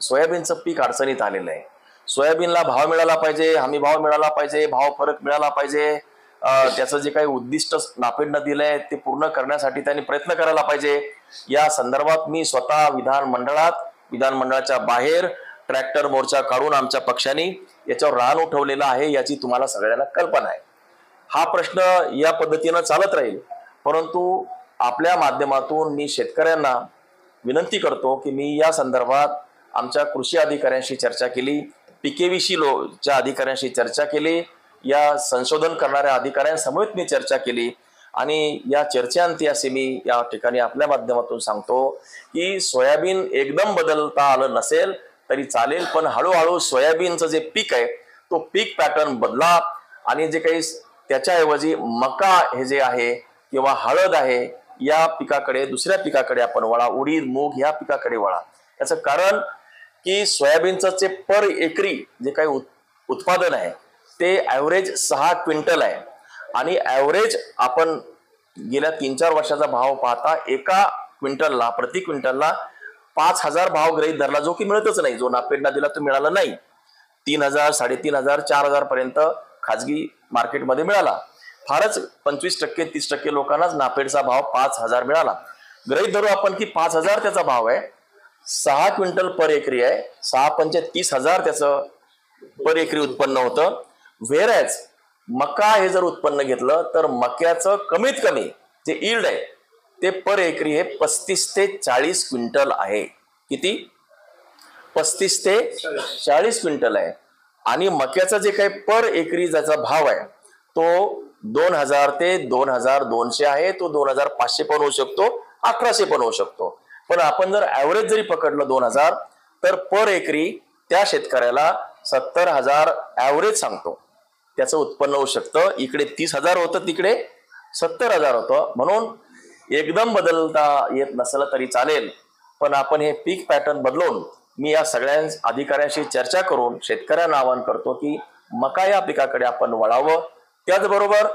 सोयाबीनचं पीक अडचणीत आलेलं आहे. सोयाबीनला भाव मिळाला पाहिजे, हमी भाव मिळाला पाहिजे, भाव फरक मिळाला पाहिजे. त्याचं जे काही उद्दिष्ट नाफेडनं दिलंय ते पूर्ण करण्यासाठी त्यांनी प्रयत्न करायला पाहिजे. या संदर्भात मी स्वतः विधानमंडळाच्या बाहेर ट्रॅक्टर मोर्चा काढून आमच्या पक्षाने याच्यावर रान उठवलेला आहे, याची तुम्हाला सगळ्यांना कल्पना आहे. हा प्रश्न या पद्धतीनं चालत राहील. परंतु आपल्या माध्यमातून मी शेतकऱ्यांना विनंती करतो की मी या संदर्भात आमच्या कृषी अधिकाऱ्यांशी चर्चा केली, PKVC च्या अधिकाऱ्यांशी चर्चा केली, या संशोधन करणाऱ्या अधिकाऱ्यांसमवेत मी चर्चा केली आणि या चर्चेअंती असे मी या ठिकाणी आपल्या माध्यमातून सांगतो की सोयाबीन एकदम बदलता आलं नसेल तरी चालेल, पण हळूहळू सोयाबीनचं जे पीक आहे तो पीक पॅटर्न बदला आणि जे काही त्याच्याऐवजी मका हे जे आहे किंवा हळद आहे या पिकाकडे, दुसऱ्या पिकाकडे आपण वळा, उडीद मूग या पिकाकडे वळा. याचं कारण की सोयाबीनचं जे पर एकरी जे काही उत्पादन आहे ते ॲव्हरेज 6 क्विंटल आहे आणि ॲव्हरेज आपण गेल्या 3-4 वर्षाचा भाव पाहता एका क्विंटलला, प्रति क्विंटलला 5,000 भाव गृहीत धरला, जो की मिळतच नाही. जो नाफेडला दिला तो मिळाला नाही. 3,000, 3,500, 4,000 पर्यंत खाजगी मार्केटमध्ये मिळाला. फारच 25%, 30% लोकांनाच नाफेडचा भाव 5,000 मिळाला. गृहीत धरू आपण की 5,000 त्याचा भाव आहे, 6 क्विंटल पर एकरी आहे, 6×5 = 30,000 त्याचं पर एकरी उत्पन्न होतं. व्हेरॅज मका हे जर उत्पन्न घेतलं तर मक्याचं कमीत कमी जे यील्ड आहे ते पर एकरी हे 35 ते 40 क्विंटल आहे. किती? 35 ते 40 क्विंटल आहे. आणि मक्याचा जे काही पर एकरी ज्याचा भाव आहे तो 2,000 ते 2,200 आहे. तो 2,500 पण होऊ शकतो, 1,800 पण होऊ शकतो. पण आपण जर ॲव्हरेज जरी पकडलं 2,000 तर पर एकरी त्या शेतकऱ्याला 70,000 ॲव्हरेज सांगतो त्याचं उत्पन्न होऊ शकतं. इकडे 30,000 होतं, तिकडे 70,000 होतं. म्हणून एकदम बदलता येत नसलं तरी चालेल, पण आपण हे पीक पॅटर्न बदलून मी या सगळ्या अधिकाऱ्यांशी चर्चा करून शेतकऱ्यांना आवाहन करतो की मका या पिकाकडे आपण वळावं. त्याचबरोबर